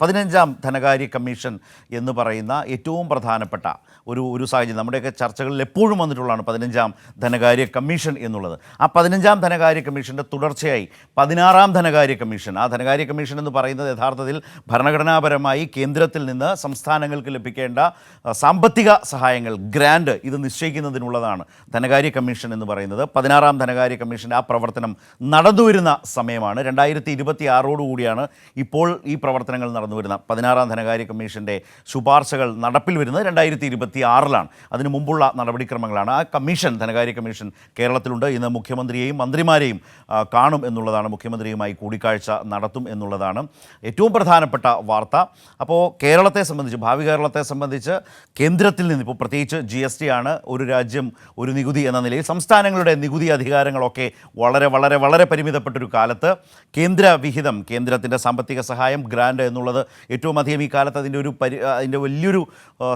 15ാം ധനകാര്യ കമ്മീഷൻ എന്ന് പറയുന്ന ഏറ്റവും പ്രധാനപ്പെട്ട ഒരു സാഹചര്യം നമ്മുടെയൊക്കെ ചർച്ചകളിൽ എപ്പോഴും വന്നിട്ടുള്ളതാണ് 15ാം ധനകാര്യ കമ്മീഷൻ എന്നുള്ളത്. ആ 15ാം ധനകാര്യ കമ്മീഷൻ്റെ തുടർച്ചയായി 16ാം ധനകാര്യ കമ്മീഷൻ. ആ ധനകാര്യ കമ്മീഷൻ എന്ന് പറയുന്നത് യഥാർത്ഥത്തിൽ ഭരണഘടനാപരമായി കേന്ദ്രത്തിൽ നിന്ന് സംസ്ഥാനങ്ങൾക്ക് ലഭിക്കേണ്ട സാമ്പത്തിക സഹായങ്ങൾ, ഗ്രാൻഡ്, ഇത് നിശ്ചയിക്കുന്നതിനുള്ളതാണ് ധനകാര്യ കമ്മീഷൻ എന്ന് പറയുന്നത്. 16ാം ധനകാര്യ കമ്മീഷൻ്റെ ആ പ്രവർത്തനം നടന്നുവരുന്ന സമയമാണ്. 2026 ഇപ്പോൾ ഈ പ്രവർത്തനങ്ങൾ നടന്നു വരുന്ന 16ാം ധനകാര്യ കമ്മീഷൻ്റെ ശുപാർശകൾ നടപ്പിൽ വരുന്നത് 2026 അതിനു മുമ്പുള്ള നടപടിക്രമങ്ങളാണ്. ആ കമ്മീഷൻ, ധനകാര്യ കമ്മീഷൻ കേരളത്തിലുണ്ട്. ഇന്ന് മുഖ്യമന്ത്രിയെയും മന്ത്രിമാരെയും കാണും എന്നുള്ളതാണ്, മുഖ്യമന്ത്രിയുമായി കൂടിക്കാഴ്ച നടത്തും എന്നുള്ളതാണ് ഏറ്റവും പ്രധാനപ്പെട്ട വാർത്ത. അപ്പോൾ കേരളത്തെ സംബന്ധിച്ച്, ഭാവി കേരളത്തെ സംബന്ധിച്ച് കേന്ദ്രത്തിൽ നിന്ന് ഇപ്പോൾ പ്രത്യേകിച്ച് GST ആണ് ഒരു രാജ്യം ഒരു നികുതി എന്ന നിലയിൽ സംസ്ഥാനങ്ങളുടെ നികുതി അധികാരങ്ങളൊക്കെ വളരെ വളരെ വളരെ പരിമിതപ്പെട്ടൊരു കാലത്ത് കേന്ദ്ര വിഹിതം, കേന്ദ്രത്തിൻ്റെ സാമ്പത്തിക സഹായം, ഗ്രാൻഡ് എന്നുള്ളത് ഏറ്റവും അധികം ഈ കാലത്ത് അതിൻ്റെ വലിയൊരു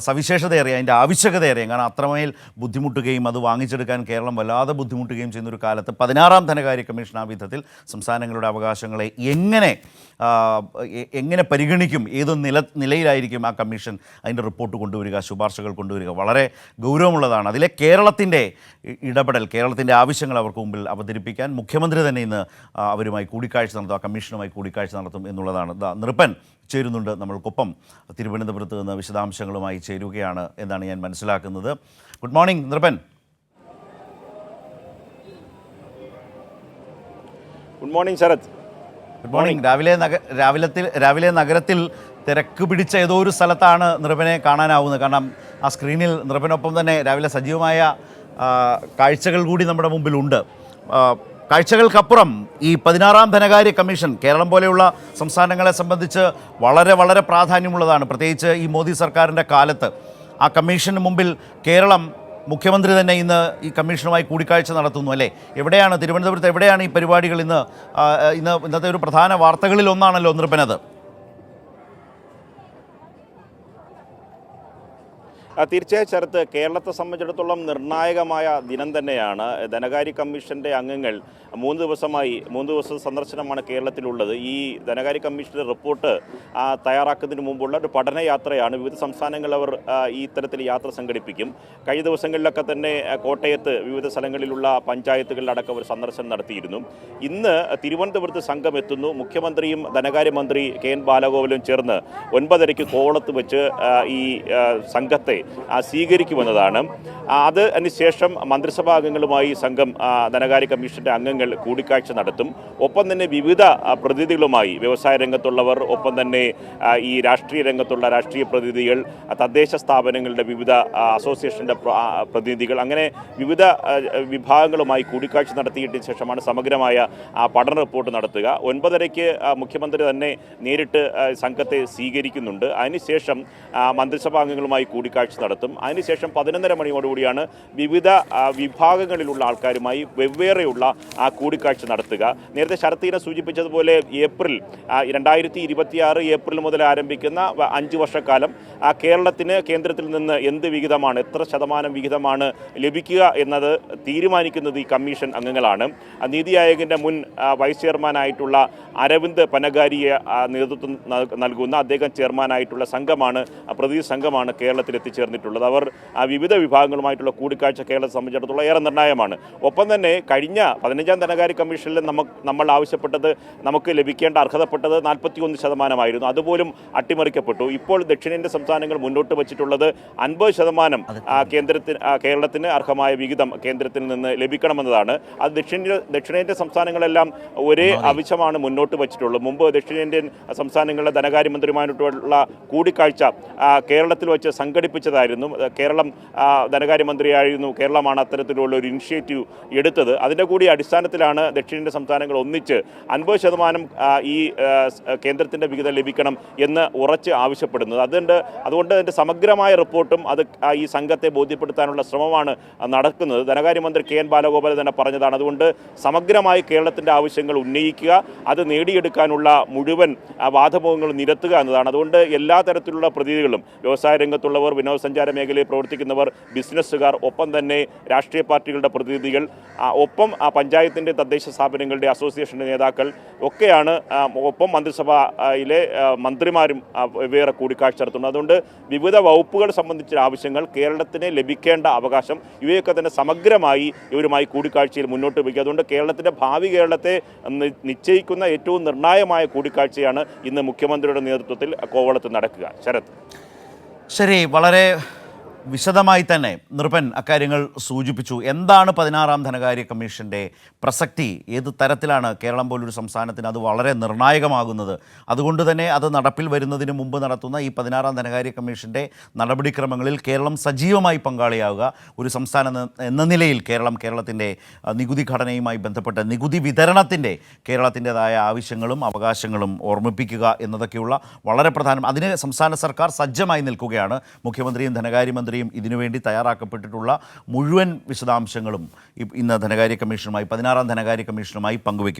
സവിശേഷത അറിയാം, അതിൻ്റെ ആവശ്യകത അറിയാം. കാരണം അത്രമേൽ ബുദ്ധിമുട്ടുകയും അത് വാങ്ങിച്ചെടുക്കാൻ കേരളം വല്ലാതെ ബുദ്ധിമുട്ടുകയും ചെയ്യുന്നൊരു കാലത്ത് 16ാം ധനകാര്യ കമ്മീഷൻ ആ വിധത്തിൽ സംസ്ഥാനങ്ങളുടെ അവകാശങ്ങളെ എങ്ങനെ പരിഗണിക്കും, ഏത് നിലയിലായിരിക്കും ആ കമ്മീഷൻ അതിൻ്റെ റിപ്പോർട്ട് കൊണ്ടുവരിക, ശുപാർശകൾ കൊണ്ടുവരിക, വളരെ ഗൗരവമുള്ളതാണ്. അതിലെ കേരളത്തിൻ്റെ ഇടപെടൽ, കേരളത്തിൻ്റെ ആവശ്യങ്ങൾ അവർക്ക് മുമ്പിൽ അവതരിപ്പിക്കാൻ മുഖ്യമന്ത്രി തന്നെ ഇന്ന് അവരുമായി കൂടിക്കാഴ്ച നടത്തും, ആ കമ്മീഷനുമായി കൂടിക്കാഴ്ച നടത്തും എന്നുള്ളതാണ്. നൃപൻ ചേരുന്നുണ്ട് നമ്മൾക്കൊപ്പം, തിരുവനന്തപുരത്ത് നിന്ന് വിശദാംശങ്ങളുമായി ചേരുകയാണ് എന്നാണ് ഞാൻ മനസ്സിലാക്കുന്നത്. Good morning Nripan. Good morning Sarath. Good morning. രാവിലെ നഗരത്തിൽ തിരക്ക് പിടിച്ച ഏതോ ഒരു സ്ഥലത്താണ് നൃപനെ കാണാനാവുന്നത്. കാരണം ആ സ്ക്രീനിൽ നൃപനൊപ്പം തന്നെ രാവിലെ സജീവമായ കാഴ്ചകൾ കൂടി നമ്മുടെ മുമ്പിലുണ്ട്. കാഴ്ചകൾക്കപ്പുറം ഈ 16ാം ധനകാര്യ കമ്മീഷൻ കേരളം പോലെയുള്ള സംസ്ഥാനങ്ങളെ സംബന്ധിച്ച് വളരെ വളരെ പ്രാധാന്യമുള്ളതാണ്. പ്രത്യേകിച്ച് ഈ മോദി സർക്കാരിൻ്റെ കാലത്ത് ആ കമ്മീഷന് മുമ്പിൽ കേരളം, മുഖ്യമന്ത്രി തന്നെ ഇന്ന് ഈ കമ്മീഷനുമായി കൂടിക്കാഴ്ച നടത്തുന്നു അല്ലേ? എവിടെയാണ്, തിരുവനന്തപുരത്ത് എവിടെയാണ് ഈ പരിപാടികൾ? ഇന്നത്തെ ഒരു പ്രധാന വാർത്തകളിൽ ഒന്നാണല്ലോ നൃപനത്. തീർച്ചയായും ശരത്ത്, കേരളത്തെ സംബന്ധിച്ചിടത്തോളം നിർണായകമായ ദിനം തന്നെയാണ്. ധനകാര്യ കമ്മീഷൻ്റെ അംഗങ്ങൾ 3 ദിവസം സന്ദർശനമാണ് കേരളത്തിലുള്ളത്. ഈ ധനകാര്യ കമ്മീഷൻ്റെ റിപ്പോർട്ട് തയ്യാറാക്കുന്നതിന് മുമ്പുള്ള ഒരു പഠനയാത്രയാണ്. വിവിധ സംസ്ഥാനങ്ങൾ അവർ ഈ ഇത്തരത്തിൽ യാത്ര സംഘടിപ്പിക്കും. കഴിഞ്ഞ ദിവസങ്ങളിലൊക്കെ തന്നെ കോട്ടയത്ത് വിവിധ സ്ഥലങ്ങളിലുള്ള പഞ്ചായത്തുകളിലടക്കം ഒരു സന്ദർശനം നടത്തിയിരുന്നു. ഇന്ന് തിരുവനന്തപുരത്ത് സംഘം എത്തുന്നു. മുഖ്യമന്ത്രിയും ധനകാര്യമന്ത്രി KN ബാലഗോപാലും ചേർന്ന് 9:30 കോവളത്ത് വെച്ച് ഈ സംഘത്തെ സ്വീകരിക്കുമെന്നതാണ്. അതിനുശേഷം മന്ത്രിസഭാ അംഗങ്ങളുമായി സംഘം, ധനകാര്യ കമ്മീഷന്റെ അംഗങ്ങൾ കൂടിക്കാഴ്ച നടത്തും. ഒപ്പം തന്നെ വിവിധ പ്രതിനിധികളുമായി, വ്യവസായ രംഗത്തുള്ളവർ, ഒപ്പം തന്നെ ഈ രാഷ്ട്രീയ രംഗത്തുള്ള രാഷ്ട്രീയ പ്രതിനിധികൾ, തദ്ദേശ സ്ഥാപനങ്ങളുടെ വിവിധ അസോസിയേഷൻ്റെ പ്രതിനിധികൾ, അങ്ങനെ വിവിധ വിഭാഗങ്ങളുമായി കൂടിക്കാഴ്ച നടത്തിയതിന് ശേഷമാണ് സമഗ്രമായ പഠന റിപ്പോർട്ട് നടത്തുക. 9:30 മുഖ്യമന്ത്രി തന്നെ നേരിട്ട് സംഘത്തെ സ്വീകരിക്കുന്നുണ്ട്. അതിനുശേഷം മന്ത്രിസഭാ അംഗങ്ങളുമായി കൂടിക്കാഴ്ച നടത്തും. അതിനുശേഷം 11:30 മണിയോടുകൂടിയാണ് വിവിധ വിഭാഗങ്ങളിലുള്ള ആൾക്കാരുമായി വെവ്വേറെയുള്ള കൂടിക്കാഴ്ച നടത്തുക. നേരത്തെ ശരത്തീനെ സൂചിപ്പിച്ചതുപോലെ 2026 ഏപ്രിൽ മുതൽ ആരംഭിക്കുന്ന 5 വർഷക്കാലം കേരളത്തിന് കേന്ദ്രത്തിൽ നിന്ന് എന്ത് വിഹിതമാണ്, എത്ര ശതമാനം വിഹിതമാണ് ലഭിക്കുക എന്നത് തീരുമാനിക്കുന്നത് ഈ കമ്മീഷൻ അംഗങ്ങളാണ്. നീതി ആയോഗിൻ്റെ മുൻ വൈസ് ചെയർമാനായിട്ടുള്ള അരവിന്ദ് പനഗാരിയെ നേതൃത്വം നൽകുന്ന അദ്ദേഹം ചെയർമാനായിട്ടുള്ള സംഘമാണ്, പ്രതിനിധി സംഘമാണ് കേരളത്തിൽ എത്തിച്ചേർന്നിട്ടുള്ളത്. അവർ വിവിധ വിഭാഗങ്ങളുമായിട്ടുള്ള കൂടിക്കാഴ്ച കേരളത്തെ സംബന്ധിച്ചിടത്തോളം ഏറെ നിർണായകമാണ്. ഒപ്പം തന്നെ കഴിഞ്ഞ 15ാം ധനകാര്യ കമ്മീഷനിൽ നമ്മൾ ആവശ്യപ്പെട്ടത്, നമുക്ക് ലഭിക്കേണ്ട അർഹതപ്പെട്ടത് 41% അതുപോലും അട്ടിമറിക്കപ്പെട്ടു. ഇപ്പോൾ ദക്ഷിണേന്ത്യൻ സംസ്ഥാനങ്ങൾ മുന്നോട്ട് വച്ചിട്ടുള്ളത് 50% കേരളത്തിന് അർഹമായ വിഹിതം കേന്ദ്രത്തിൽ നിന്ന് ലഭിക്കണമെന്നതാണ്. അത് ദക്ഷിണേന്ത്യൻ സംസ്ഥാനങ്ങളെല്ലാം ഒരേ ആവശ്യമാണ് മുന്നോട്ട് വച്ചിട്ടുള്ളത്. മുമ്പ് ദക്ഷിണേന്ത്യൻ സംസ്ഥാനങ്ങളിലെ ധനകാര്യമന്ത്രിമായിട്ടുള്ള കൂടിക്കാഴ്ച കേരളത്തിൽ വെച്ച് സംഘടിപ്പിച്ചതായിരുന്നു. കേരളം ധനകാര്യമന്ത്രിയായിരുന്നു. കേരളമാണ് അത്തരത്തിലുള്ള ഒരു ഇനിഷ്യേറ്റീവ് എടുത്തത്. അതിൻ്റെ കൂടി അടിസ്ഥാനത്തിലാണ് ദക്ഷിണേന്ത്യൻ സംസ്ഥാനങ്ങൾ ഒന്നിച്ച് 50% ഈ കേന്ദ്രത്തിൻ്റെ വിഹിതം ലഭിക്കണം എന്ന് ഉറച്ച് ആവശ്യപ്പെടുന്നത്. അതുകൊണ്ട് അതിൻ്റെ സമഗ്രമായ റിപ്പോർട്ടും അത് ഈ സംഘത്തെ ബോധ്യപ്പെടുത്താനുള്ള ശ്രമമാണ് നടക്കുന്നത്. ധനകാര്യമന്ത്രി KN ബാലഗോപാൽ തന്നെ പറഞ്ഞതാണ്. അതുകൊണ്ട് സമഗ്രമായി കേരളത്തിൻ്റെ ആവശ്യങ്ങൾ ഉന്നയിക്കുക, അത് നേടിയെടുക്കാനുള്ള മുഴുവൻ വാദമുഖങ്ങളും നിരത്തുക എന്നതാണ്. അതുകൊണ്ട് എല്ലാ തരത്തിലുള്ള പ്രതിനിധികളും, വ്യവസായ രംഗത്തുള്ളവർ, വിനോദ വിനോദസഞ്ചാര മേഖലയിൽ പ്രവർത്തിക്കുന്നവർ, ബിസിനസ്സുകാർ, ഒപ്പം തന്നെ രാഷ്ട്രീയ പാർട്ടികളുടെ പ്രതിനിധികൾ, ഒപ്പം പഞ്ചായത്തിൻ്റെ തദ്ദേശ സ്ഥാപനങ്ങളുടെ അസോസിയേഷൻ്റെ നേതാക്കൾ ഒക്കെയാണ്, ഒപ്പം മന്ത്രിസഭയിലെ മന്ത്രിമാരും വേറെ കൂടിക്കാഴ്ച നടത്തുന്നത്. അതുകൊണ്ട് വിവിധ വകുപ്പുകൾ സംബന്ധിച്ച ആവശ്യങ്ങൾ, കേരളത്തിന് ലഭിക്കേണ്ട അവകാശം, ഇവയൊക്കെ തന്നെ സമഗ്രമായി ഇവരുമായി കൂടിക്കാഴ്ചയിൽ മുന്നോട്ട് വയ്ക്കുക. അതുകൊണ്ട് കേരളത്തിൻ്റെ ഭാവി കേരളത്തെ നിശ്ചയിക്കുന്ന ഏറ്റവും നിർണായകമായ കൂടിക്കാഴ്ചയാണ് ഇന്ന് മുഖ്യമന്ത്രിയുടെ നേതൃത്വത്തിൽ കോവളത്ത് നടക്കുക. ശരത്. ശരി, വളരെ വിശദമായി തന്നെ നൃപൻ അക്കാര്യങ്ങൾ സൂചിപ്പിച്ചു. എന്താണ് 16-ാം ധനകാര്യ കമ്മീഷൻ്റെ പ്രസക്തി? ഏത് തരത്തിലാണ് കേരളം പോലൊരു സംസ്ഥാനത്തിന് അത് വളരെ നിർണായകമാകുന്നത്? അതുകൊണ്ട് തന്നെ അത് നടപ്പിൽ വരുന്നതിന് മുമ്പ് നടത്തുന്ന ഈ 16-ാം ധനകാര്യ കമ്മീഷൻ്റെ നടപടിക്രമങ്ങളിൽ കേരളം സജീവമായി പങ്കാളിയാവുക, ഒരു സംസ്ഥാനം എന്ന നിലയിൽ കേരളത്തിൻ്റെ നികുതി ഘടനയുമായി ബന്ധപ്പെട്ട് നികുതി വിതരണത്തിൻ്റെ കേരളത്തിൻ്റെതായ ആവശ്യങ്ങളും അവകാശങ്ങളും ഓർമ്മിപ്പിക്കുക എന്നതൊക്കെയുള്ള വളരെ പ്രധാനം. അതിന് സംസ്ഥാന സർക്കാർ സജ്ജമായി നിൽക്കുകയാണ്. മുഖ്യമന്ത്രിയും ധനകാര്യമന്ത്രിയും ഇതിനുവേണ്ടി തയ്യാറാക്കപ്പെട്ടിട്ടുള്ള മുഴുവൻ വിശദാംശങ്ങളും ഇന്ന് ധനകാര്യ കമ്മീഷനുമായി 16-ാം ധനകാര്യ കമ്മീഷനുമായി പങ്കുവയ്ക്കും.